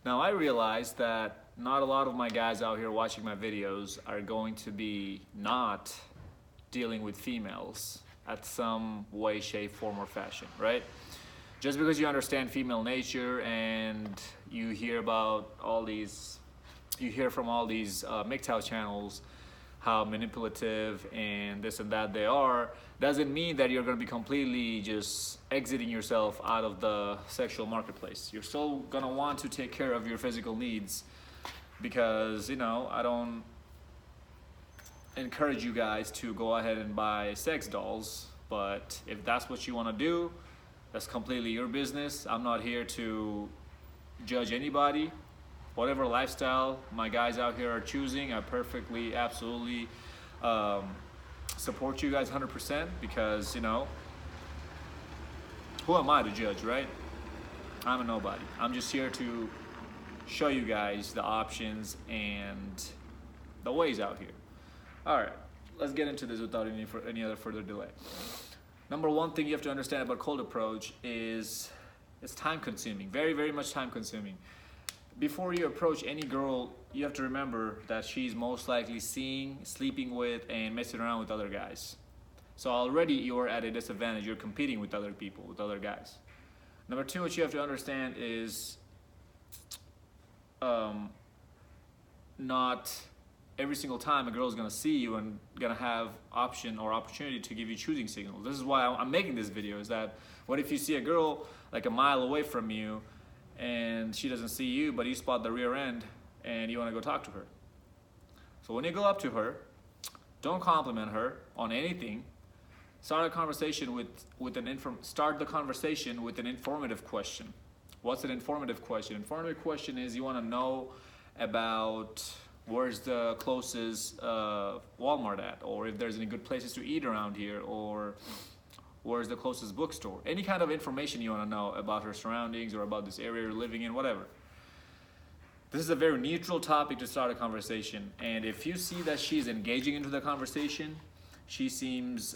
Now I realize that not a lot of my guys out here watching my videos are going to be not dealing with females at some way, shape, form, or fashion, right? Just because you understand female nature and you hear about all these, you hear from all these MGTOW channels how manipulative and this and that they are, doesn't mean that you're going to be completely just exiting yourself out of the sexual marketplace. You're still going to want to take care of your physical needs, because, you know, I don't encourage you guys to go ahead and buy sex dolls, but if that's what you want to do, that's completely your business. I'm not here to judge anybody. Whatever lifestyle my guys out here are choosing, I perfectly, absolutely support you guys 100%, because, you know, who am I to judge, right? I'm a nobody. I'm just here to show you guys the options and the ways out here. All right, let's get into this without any other further delay. Number one thing you have to understand about cold approach is it's time consuming, very, very much time consuming. Before you approach any girl, you have to remember that she's most likely seeing, sleeping with, and messing around with other guys. So already you're at a disadvantage. You're competing with other people, with other guys. Number two, what you have to understand is not every single time a girl is going to see you and going to have option or opportunity to give you choosing signals. This is why I'm making this video, is that what if you see a girl like a mile away from you and she doesn't see you, but you spot the rear end and you want to go talk to her? So when you go up to her, don't compliment her on anything. Start the conversation with an informative question. What's an informative question? Informative question is you want to know about where's the closest Walmart at, or if there's any good places to eat around here, or where's the closest bookstore. Any kind of information you want to know about her surroundings or about this area you're living in, whatever. This is a very neutral topic to start a conversation, and if you see that she's engaging into the conversation, she seems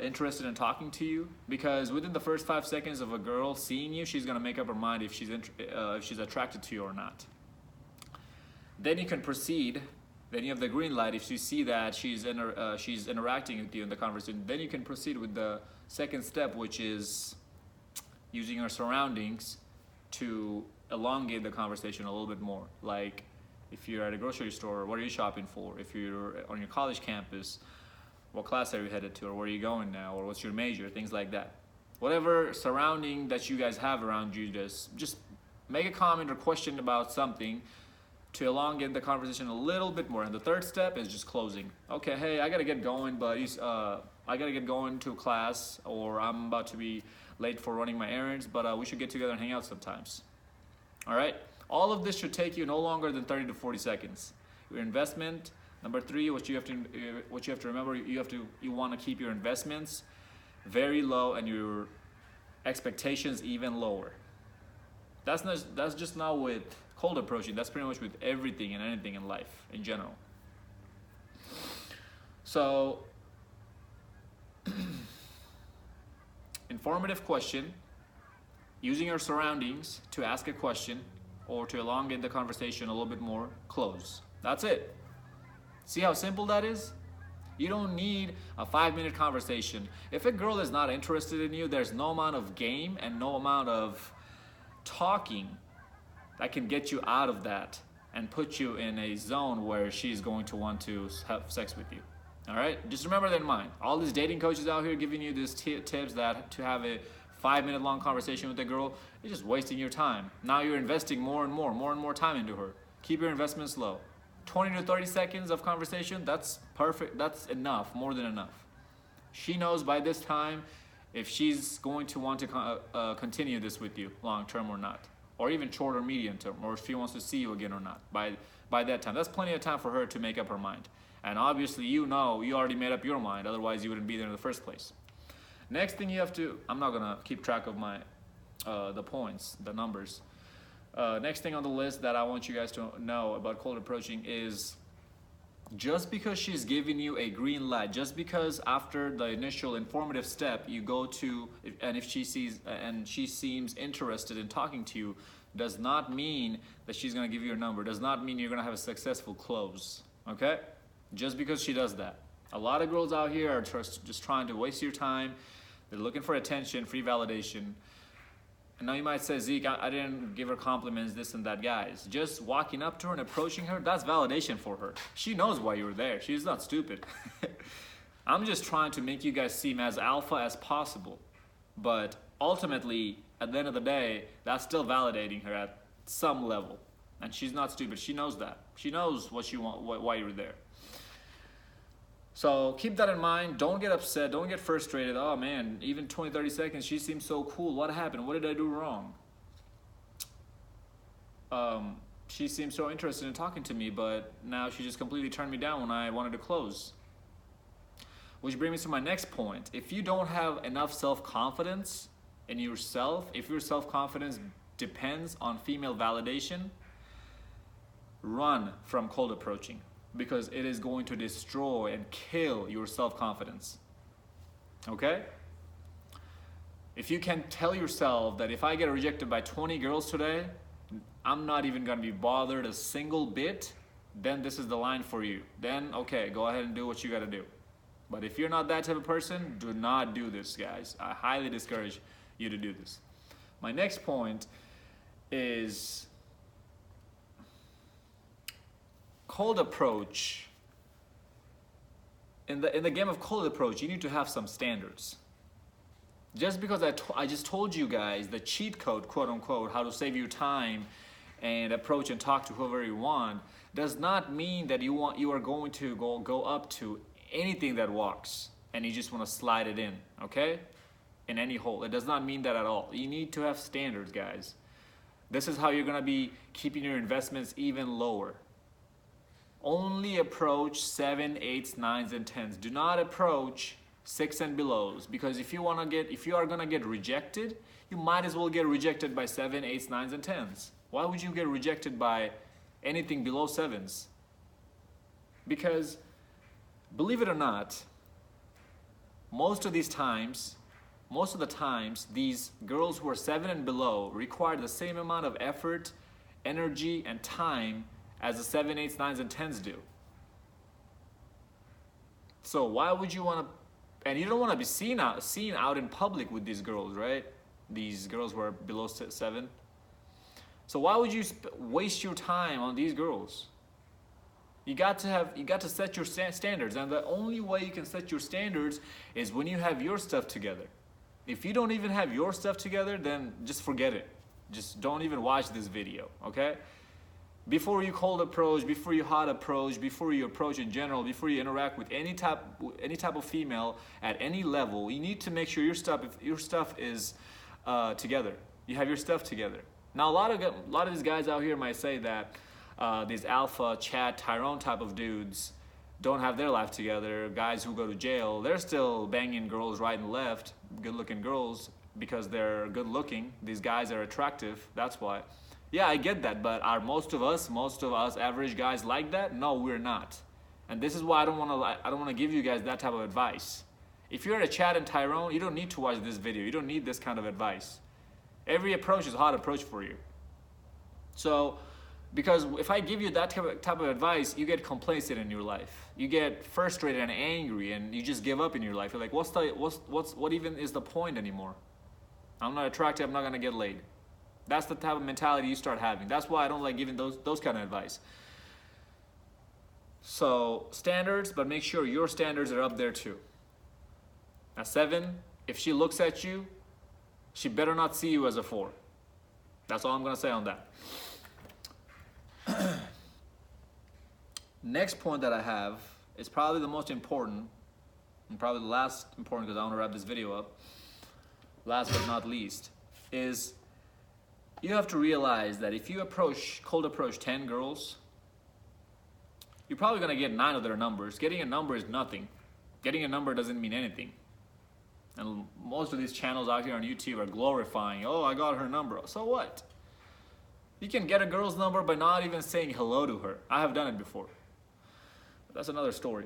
interested in talking to you, because within the first 5 seconds of a girl seeing you, she's going to make up her mind if she's attracted to you or not. Then you can proceed. Then you have the green light. If you see that she's interacting with you in the conversation, then you can proceed with the second step, which is using your surroundings to elongate the conversation a little bit more. Like if you're at a grocery store, what are you shopping for? If you're on your college campus, what class are you headed to, or where are you going now, or what's your major, things like that. Whatever surrounding that you guys have around you, just make a comment or question about something to elongate the conversation a little bit more. And the third step is just closing. Okay, hey, I gotta get going, but I gotta get going to class, or I'm about to be late for running my errands, but we should get together and hang out sometimes. All right, all of this should take you no longer than 30 to 40 seconds. Your investment. Number three, what you have to remember, you want to keep your investments very low and your expectations even lower. That's just not with cold approaching. That's pretty much with everything and anything in life in general. So, informative question, using your surroundings to ask a question or to elongate the conversation a little bit more, close. That's it. See how simple that is? You don't need a 5-minute conversation. If a girl is not interested in you, there's no amount of game and no amount of talking that can get you out of that and put you in a zone where she's going to want to have sex with you. All right? Just remember that in mind. All these dating coaches out here giving you these tips that to have a 5-minute long conversation with a girl, you're just wasting your time. Now you're investing more and more time into her. Keep your investments low. 20 to 30 seconds of conversation, that's perfect. That's enough, more than enough. She knows by this time if she's going to want to continue this with you long term or not, or even short or medium term, or if she wants to see you again or not. By that time, that's plenty of time for her to make up her mind. And obviously, you know, you already made up your mind. Otherwise, you wouldn't be there in the first place. Next thing you have to, I'm not gonna keep track of my the points, the numbers. Next thing on the list that I want you guys to know about cold approaching is Just because she's giving you a green light, just because after the initial informative step you go to, and if she sees and she seems interested in talking to you, does not mean that she's going to give you her number, does not mean you're going to have a successful close. Okay, just because she does that. A lot of girls out here are just trying to waste your time. They're looking for attention, free validation. And now you might say, Zeke, I didn't give her compliments, this and that. Guys, just walking up to her and approaching her, that's validation for her. She knows why you were there. She's not stupid. I'm just trying to make you guys seem as alpha as possible. But ultimately, at the end of the day, that's still validating her at some level. And she's not stupid. She knows that. She knows what you want, why you're there. So keep that in mind. Don't get upset. Don't get frustrated. Oh man, even 20, 30 seconds, she seems so cool. What happened? What did I do wrong? She seemed so interested in talking to me, but now she just completely turned me down when I wanted to close. Which brings me to my next point. If you don't have enough self-confidence in yourself, if your self-confidence depends on female validation, run from cold approaching, because it is going to destroy and kill your self-confidence. Okay? If you can tell yourself that if I get rejected by 20 girls today, I'm not even gonna be bothered a single bit, then this is the line for you. Then, okay, go ahead and do what you gotta do. But if you're not that type of person, do not do this, guys. I highly discourage you to do this. My next point is cold approach. In the game of cold approach, you need to have some standards. Just because I just told you guys the cheat code, quote unquote, how to save you time and approach and talk to whoever you want, does not mean that you are going to go up to anything that walks and you just want to slide it in, okay? In any hole. It does not mean that at all. You need to have standards, guys. This is how you're gonna be keeping your investments even lower. Only approach 7, 8s, 9s, and 10s. Do not approach 6 and belows, because if you are gonna get rejected, you might as well get rejected by 7, 8s, 9s, and 10s. Why would you get rejected by anything below 7s? Because, believe it or not, most of the times, these girls who are 7 and below require the same amount of effort, energy, and time as the 7, 8s, 9s, and 10s do. So why would you want to, and you don't want to be seen out in public with these girls, right? These girls who are below 7. So why would you waste your time on these girls? You got to set your standards, and the only way you can set your standards is when you have your stuff together. If you don't even have your stuff together, then just forget it. Just don't even watch this video, okay? Before you cold approach, before you hot approach, before you approach in general, before you interact with any type of female at any level, you need to make sure your stuff is together. You have your stuff together. Now, a lot of these guys out here might say that these alpha, Chad, Tyrone type of dudes don't have their life together. Guys who go to jail, they're still banging girls right and left, good-looking girls, because they're good-looking. These guys are attractive. That's why. Yeah, I get that, but are most of us average guys like that? No, we're not. And this is why I don't want to give you guys that type of advice. If you're a Chad and Tyrone, you don't need to watch this video. You don't need this kind of advice. Every approach is a hot approach for you. So, because if I give you that type of advice, you get complacent in your life. You get frustrated and angry, and you just give up in your life. You're like, what even is the point anymore? I'm not attractive. I'm not gonna get laid. That's the type of mentality you start having. That's why I don't like giving those kind of advice. So standards, but make sure your standards are up there too. At 7, if she looks at you, she better not see you as a 4. That's all I'm gonna say on that. Next point that I have is probably the most important, and probably the last important, because I want to wrap this video up. Last but not least, is you have to realize that if you cold approach 10 girls, you're probably gonna get 9 of their numbers. Getting a number is nothing. Getting a number doesn't mean anything. And most of these channels out here on YouTube are glorifying, oh, I got her number. So what? You can get a girl's number by not even saying hello to her. I have done it before. that's another story.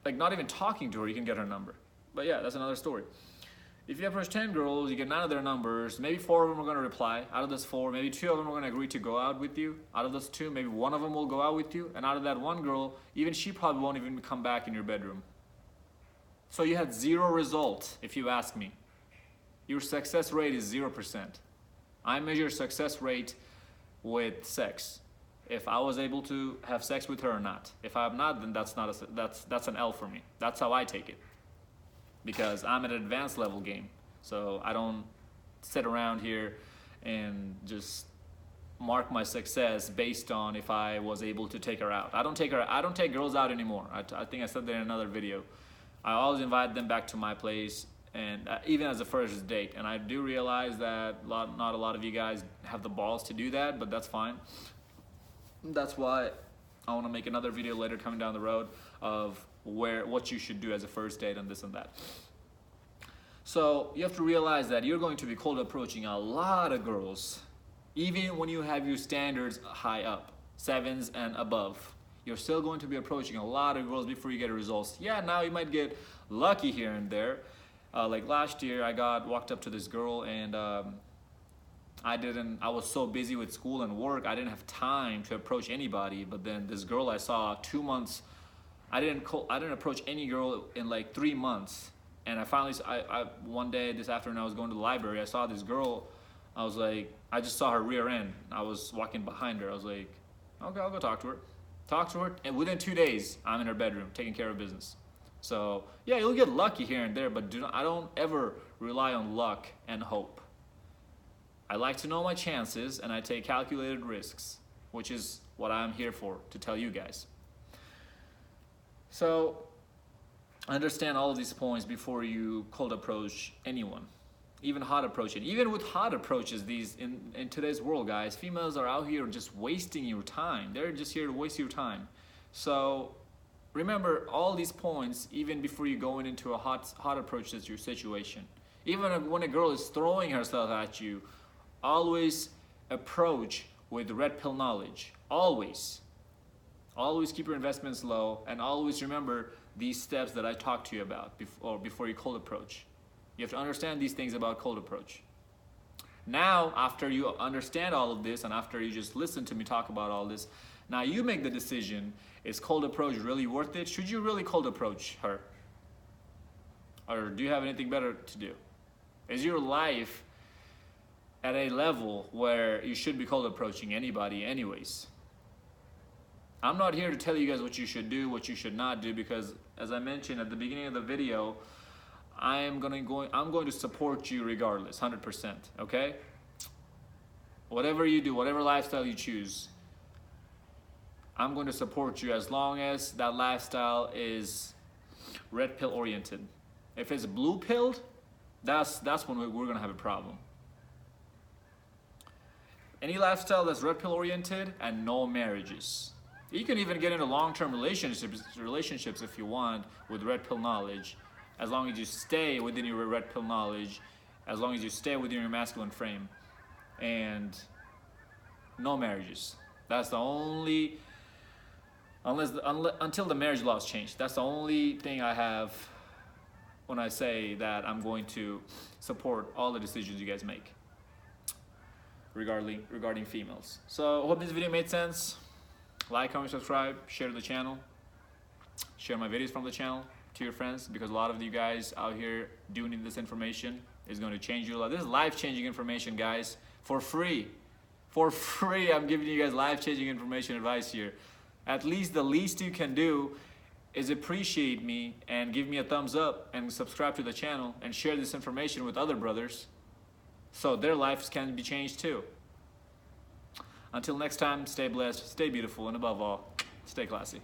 Like not even talking to her, you can get her number. But yeah, that's another story. If you approach 10 girls, you get 9 of their numbers, maybe 4 of them are going to reply. Out of those 4, maybe 2 of them are going to agree to go out with you. Out of those 2, maybe 1 of them will go out with you. And out of that 1 girl, even she probably won't even come back in your bedroom. So you had 0 result, if you ask me. Your success rate is 0%. I measure success rate with sex. If I was able to have sex with her or not. If I'm not, then that's an L for me. That's how I take it. Because I'm at an advanced level game. So I don't sit around here and just mark my success based on if I was able to take her out. I don't take girls out anymore. I think I said that in another video. I always invite them back to my place, and even as a first date. And I do realize that not a lot of you guys have the balls to do that, but that's fine. That's why I want to make another video later coming down the road of what you should do as a first date and this and that. So you have to realize that you're going to be cold approaching a lot of girls, even when you have your standards high up, 7s and above. You're still going to be approaching a lot of girls before you get results. Yeah, now you might get lucky here and there. Like last year, I walked up to this girl, and I was so busy with school and work, I didn't have time to approach anybody. But then this girl I saw 2 months, I didn't approach any girl in like 3 months. And I finally, one day this afternoon, I was going to the library, I saw this girl. I was like, I just saw her rear end. I was walking behind her. I was like, okay, I'll go talk to her. And within 2 days, I'm in her bedroom taking care of business. So yeah, you'll get lucky here and there, but I don't ever rely on luck and hope. I like to know my chances, and I take calculated risks, which is what I'm here for, to tell you guys. So understand all of these points before you cold approach anyone, even hot approaching. Even with hot approaches, in today's world, guys, females are out here just wasting your time. They're just here to waste your time. So remember all these points even before you go into a hot approach to your situation. Even when a girl is throwing herself at you, always approach with red pill knowledge. Always keep your investments low, and always remember these steps that I talked to you about before you cold approach. You have to understand these things about cold approach. Now, after you understand all of this, and after you just listen to me talk about all this, now you make the decision, is cold approach really worth it? Should you really cold approach her? Or do you have anything better to do? Is your life at a level where you should be cold approaching anybody anyways? I'm not here to tell you guys what you should do, what you should not do, because as I mentioned at the beginning of the video, I'm going to support you regardless, 100%, okay? Whatever you do, whatever lifestyle you choose, I'm going to support you as long as that lifestyle is red pill oriented. If it's blue pilled, that's when we're going to have a problem. Any lifestyle that's red pill oriented and no marriages. You can even get into long-term relationships if you want with red pill knowledge, as long as you stay within your red pill knowledge, as long as you stay within your masculine frame, and no marriages. That's the only, until the marriage laws change. That's the only thing I have when I say that I'm going to support all the decisions you guys make regarding females. So I hope this video made sense. Like, comment, subscribe, share the channel, share my videos from the channel to your friends, because a lot of you guys out here do need this information. It's going to change your life. This is life-changing information, guys, for free. For free, I'm giving you guys life-changing information advice here. At least the least you can do is appreciate me and give me a thumbs up and subscribe to the channel and share this information with other brothers so their lives can be changed too. Until next time, stay blessed, stay beautiful, and above all, stay classy.